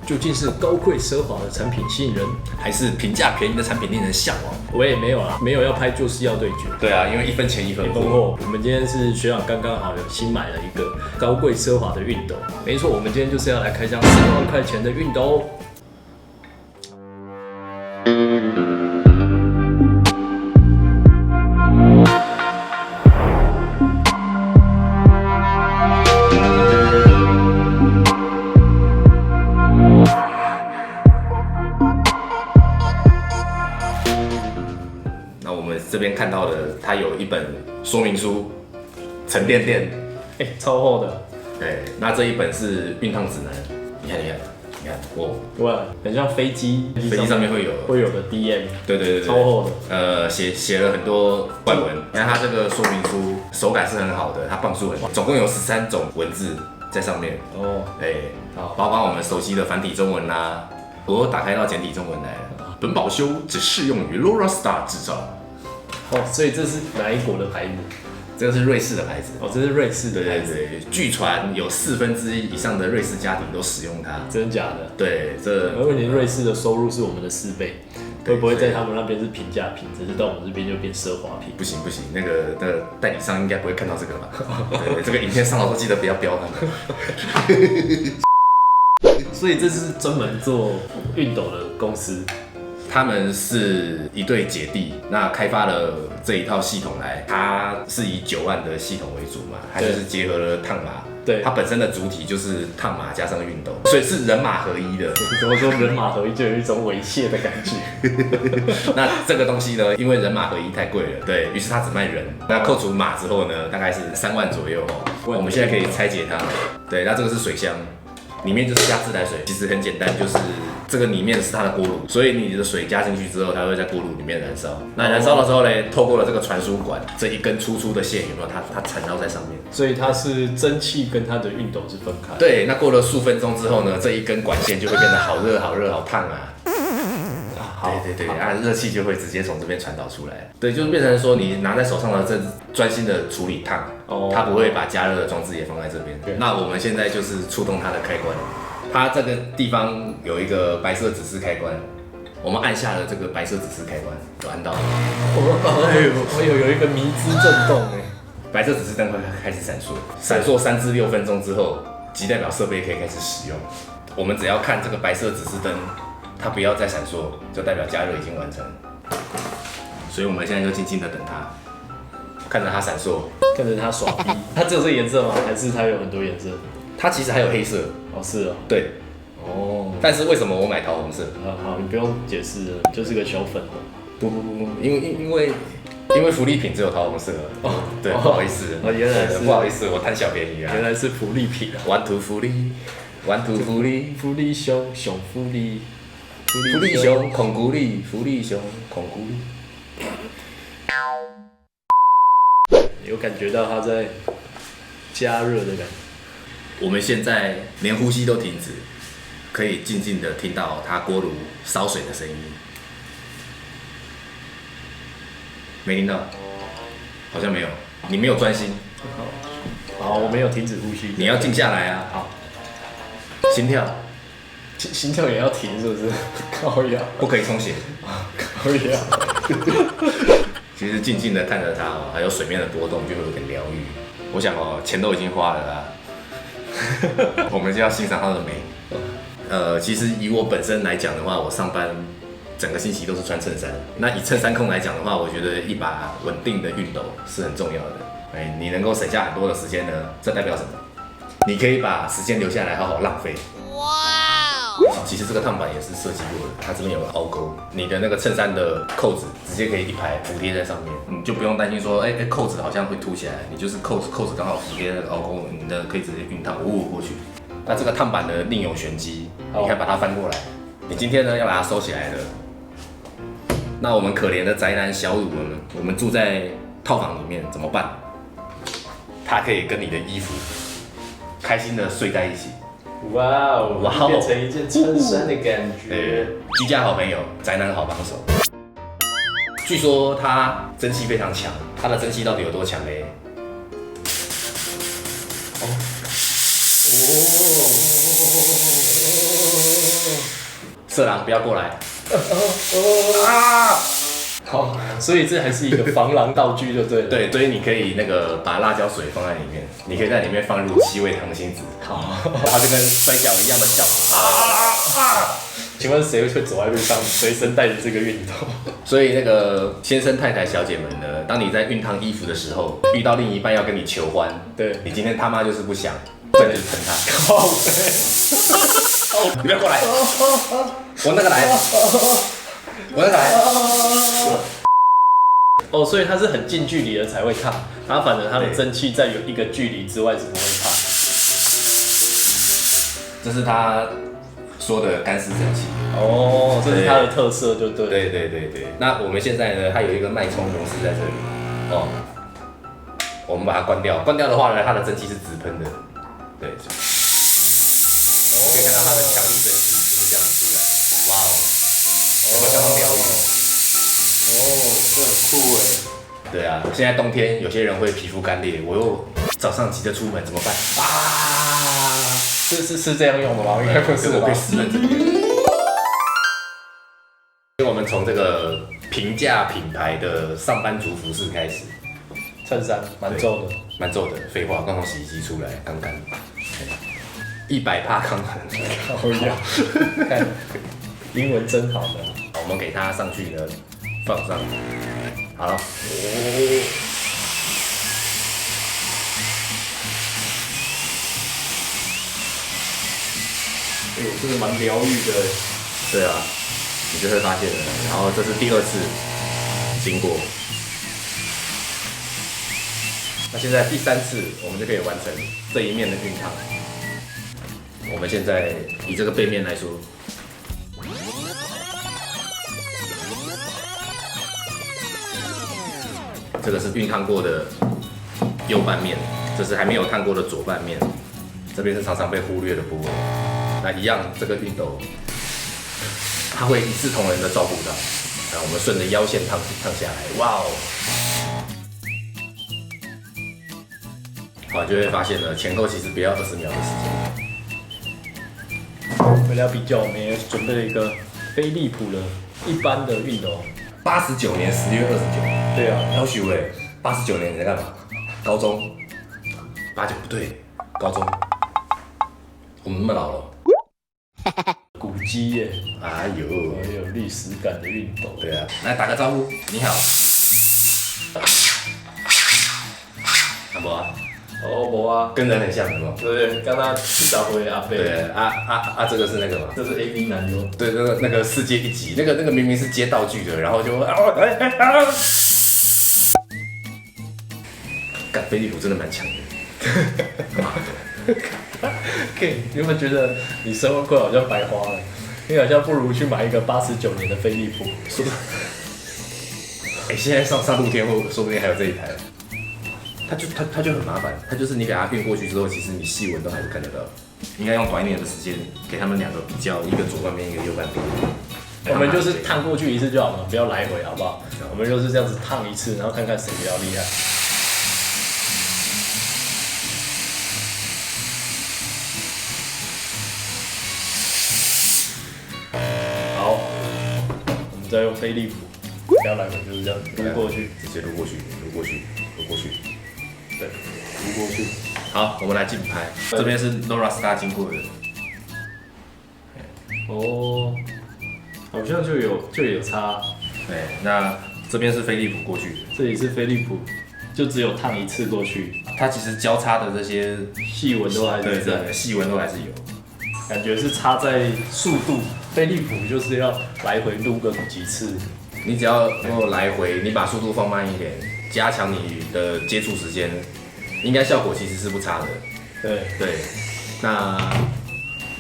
究竟是高贵奢华的产品吸引人，还是平价便宜的产品令人向往？我也没有啦，没有要拍就是要对决。对啊，因为1分钱1分货。我们今天是学长刚刚好有新买了一个高贵奢华的熨斗，没错，我们今天就是要来开箱3万块钱的熨斗。这边看到的，它有一本说明书，沉甸甸，超厚的。对，那这一本是熨烫指南，你看，哇，很像飞机上面会有的 DM， 对，超厚的。写了很多外文，你看它这个说明书手感是很好的，它磅数很，总共有13种文字在上面。好，包括我们熟悉的繁体中文啦，我打开到简体中文来了。本保修只适用于 Lorastar 制造。所以这是哪一国的牌子？这个是瑞士的牌子。这是瑞士的牌子。对，据传有1/4以上的瑞士家庭都使用它。真假的？对，因为瑞士的收入是我们的4倍，会不会在他们那边是平价品，只是到我们这边就变奢华品？不行，那个代理商应该不会看到这个吧？对，这个影片上的时候记得不要标他们。所以这是专门做熨斗的公司。他们是一对姐弟，那开发了这一套系统来，它是以9万的系统为主嘛，它就是结合了烫麻，对，它本身的主体就是烫麻加上熨斗，所以是人马合一的。怎么说人马合一就有一种猥亵的感觉？那这个东西呢，因为人马合一太贵了，对于是它只卖人，那扣除马之后呢，大概是3万左右哦。我们现在可以拆解它，对，那这个是水箱。里面就是加自来水，其实很简单，就是这个里面是它的锅炉，所以你的水加进去之后，它会在锅炉里面燃烧。那燃烧的时候呢，透过了这个传输管，这一根粗粗的线有没有？它缠绕在上面，所以它是蒸汽跟它的熨斗是分开。对，那过了数分钟之后呢，这一根管线就会变得好热、好热、好烫啊！对，热气就会直接从这边传导出来。对，就是变成说你拿在手上的这专心的处理烫，它不会把加热的装置也放在这边。那我们现在就是触动它的开关，它这个地方有一个白色指示开关，我们按下了这个白色指示开关，有按到。有一个迷之震动白色指示灯会开始闪烁3至6分钟之后，即代表设备可以开始使用。我们只要看这个白色指示灯。它不要再闪烁，就代表加热已经完成。所以我们现在就静静的等它，看着它闪烁，看着它耍逼。它只有这个颜色吗？还是它有很多颜色？它其实还有黑色。是哦。对。但是为什么我买桃红色？好，你不用解释了，就是个小粉红。不，因为福利品只有桃红色。对，不好意思。原来是。不好意思，我贪小便宜啊。原来是福利品啊。玩图福利，福利熊福利。福利熊孔古力，福利熊孔古力。有感觉到它在加热的感觉。我们现在连呼吸都停止，可以静静的听到它锅炉烧水的声音。没听到？好像没有。你没有专心。好，我没有停止呼吸。你要静下来啊！好。心跳。心跳也要停，是不是？靠腰。不可以充血。靠腰。其实静静的看着它还有水面的波动，就会有点疗愈。我想钱都已经花了啦，我们就要欣赏它的美。其实以我本身来讲的话，我上班整个星期都是穿衬衫。那以衬衫控来讲的话，我觉得一把稳定的熨斗是很重要的。你能够省下很多的时间呢，这代表什么？你可以把时间留下来好好浪费。其实这个烫板也是设计过的，它这边有个凹钩，你的那个衬衫的扣子直接可以一排服贴在上面，你就不用担心说，扣子好像会凸起来，你就是扣子刚好服贴那个凹钩，你的可以直接熨烫过去。那这个烫板呢另有玄机，你看把它翻过来，你今天呢要把它收起来了。那我们可怜的宅男小鲁呢，我们住在套房里面怎么办？它可以跟你的衣服开心的睡在一起。哇哦，变成一件衬衫的感觉。居家好朋友，宅男好帮手。据说它蒸汽非常强，它的蒸汽到底有多强嘞？色狼不要过来。好，所以这还是一个防狼道具就对了。对，所以你可以那个把辣椒水放在里面，你可以在里面放入7味糖心子，好，它就跟摔跤一样的效果。请问谁会走在路上随身带着这个熨斗？所以那个先生太太小姐们呢，当你在熨烫衣服的时候，遇到另一半要跟你求欢，对你今天他妈就是不想，不然就是疼他。靠背，你不要过来，我那个来，我那个来。哦，所以它是很近距离的才会烫，然后反正它的蒸汽在有一个距离之外是不会烫。这是他说的干式蒸汽。哦，这是它的特色，就对。对对对对。那我们现在呢，它有一个脉冲容式在这里。哦，我们把它关掉。关掉的话呢，它的蒸汽是直喷的。对。可以看到它的强力蒸汽就是这样出来。哇哦，有没有相当疗愈？哦，这很酷哎。对啊，现在冬天有些人会皮肤干裂，我又早上急着出门怎么办？是这样用的吗？应该不是吧？我可以湿润整个。我们从这个平价品牌的上班族服饰开始。衬衫蛮皱的，蛮皱的。废话，刚从洗衣机出来，刚干。100%抗衡。好呀，看英文真好的。好，我们给它上去呢，放上。好了。真的蛮疗愈的。对啊，你就会发现了。然后这是第2次经过，那现在第3次我们就可以完成这一面的熨烫。我们现在以这个背面来说，这个是熨烫过的右半面，这是还没有烫过的左半面，这边是常常被忽略的部分。那一样，这个熨斗它会一视同仁的照顾到。那我们顺着腰线烫下来，哇哦！好，就会发现了前后其实不要20秒的时间。为了比较，我们也准备了一个飞利浦的一般的熨斗。89年10月29。对啊，要许伟，89年你在干嘛？高中？89不对，高中。我们那么老了。古迹耶，哎呦，很有历史感的熨斗。对啊，来打个招呼，你好。阿伯啊，哦，无啊，跟人很像，有没有？对，刚刚70岁阿伯。对这个是那个嘛？这是 AV 男优。对，那个世界一级，那个明明是接道具的，然后就干飞利浦真的蛮强的。你有没有觉得你生活过好像白花了？你好像不如去买一个89年的飞利浦。现在上露天说不定还有这一台。它就很麻烦，它就是你给它运过去之后，其实你细纹都还是看得到。应该用短一点的时间给他们2个比较，一个左半边，一个右半边。我们就是烫过去一次就好了，不要来回，好不好？我们就是这样子烫一次，然后看看谁比较厉害。好，我们再用飞利浦，不要来回，就是这样撸过去，直接撸过去，撸过去，撸过去。对，撸过去。好，我们来竞拍，这边是 Nora Star 经过的。哦，好像就有差。对，那这边是飞利浦过去的，这里是飞利浦，就只有烫一次过去，它其实交叉的这些细纹都还是在，细纹都还是有，感觉是差在速度。飞利浦就是要来回撸个几次，你只要能够来回，你把速度放慢一点，加强你的接触时间，应该效果其实是不差的。对，那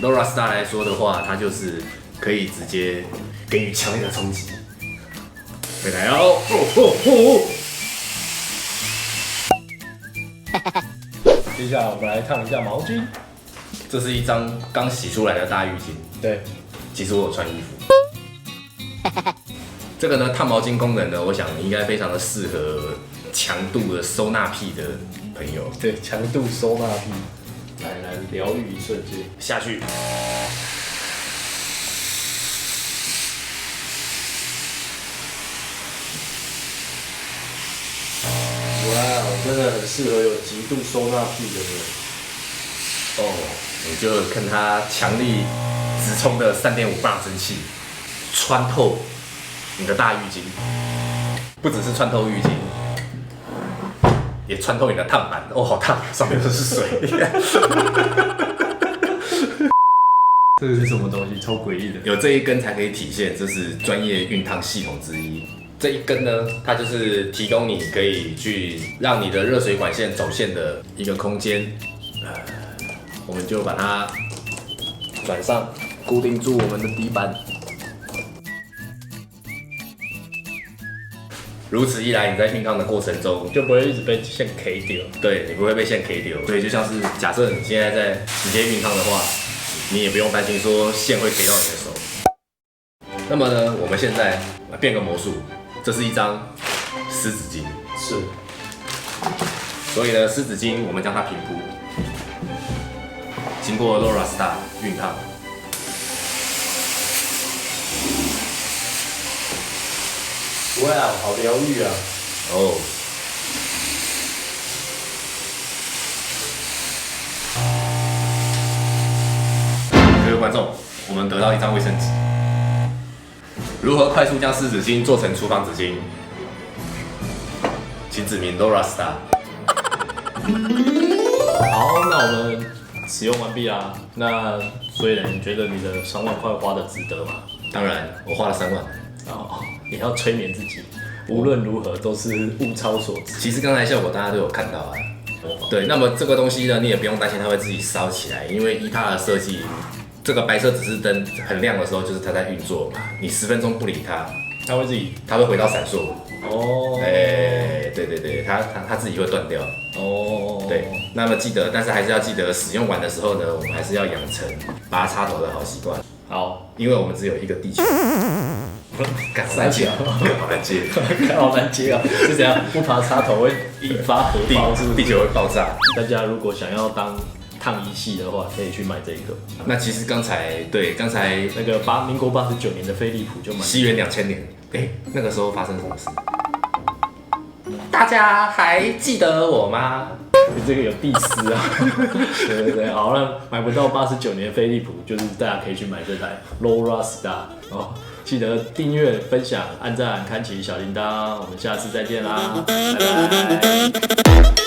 Nora Star 来说的话，它就是可以直接给予强烈的冲击。回来哦！接下来我们来烫一下毛巾。这是一张刚洗出来的大浴巾。对，其实我有穿衣服。这个呢，烫毛巾功能呢，我想应该非常的适合强度的收纳癖的朋友。对，强度收纳癖，来疗愈一瞬间，下去。真的很适合有极度收纳癖的人。哦，你就看它强力直冲的3.5磅蒸汽，穿透你的大浴巾，不只是穿透浴巾，也穿透你的烫板。哦，好烫，上面都是水。这个是什么东西？超诡异的。有这一根才可以体现这是专业熨烫系统之一。这一根呢，它就是提供你可以去让你的热水管线走线的一个空间。我们就把它转上，固定住我们的底板。如此一来，你在熨烫的过程中就不会一直被线 K 掉。对，你不会被线 K 丢。所以就像是假设你现在在直接熨烫的话，你也不用担心说线会 K 到你的手。那么呢，我们现在变个魔术，这是一张湿纸巾。是。所以呢，湿纸巾我们将它平铺，经过 Lorastar 熨烫。哇，好疗愈啊！哦。各位观众，我们得到一张卫生纸。如何快速将湿纸巾做成厨房纸巾？请指明 Lorastar。好，那我们使用完毕啦。那所以呢，你觉得你的3万块花的值得吗？当然，我花了3万。哦，你要催眠自己，无论如何都是物超所值。其实刚才效果大家都有看到啊。对，那么这个东西呢，你也不用担心它会自己烧起来，因为依它的设计，这个白色指示灯很亮的时候，就是它在运作嘛。你10分钟不理它，它会自己，它会回到闪烁。哦。对对对，它自己会断掉。哦。对，那么记得，但是还是要记得使用完的时候呢，我们还是要养成拔插头的好习惯。好，因为我们只有一个地球。好难接，好难接，好难接啊！是怎样？不拔插头会引发核爆，是不是？地球会爆炸。大家如果想要当烫衣系的话，可以去买这个。那其实刚才那个民国89年的飞利浦就买。西元2000年，那个时候发生什么事？大家还记得我吗？你这个有地丝啊！对对对，好，那买不到89年飞利浦，就是大家可以去买这台 Lorastar 哦。记得订阅、分享、按赞、开启小铃铛，我们下次再见啦，拜拜。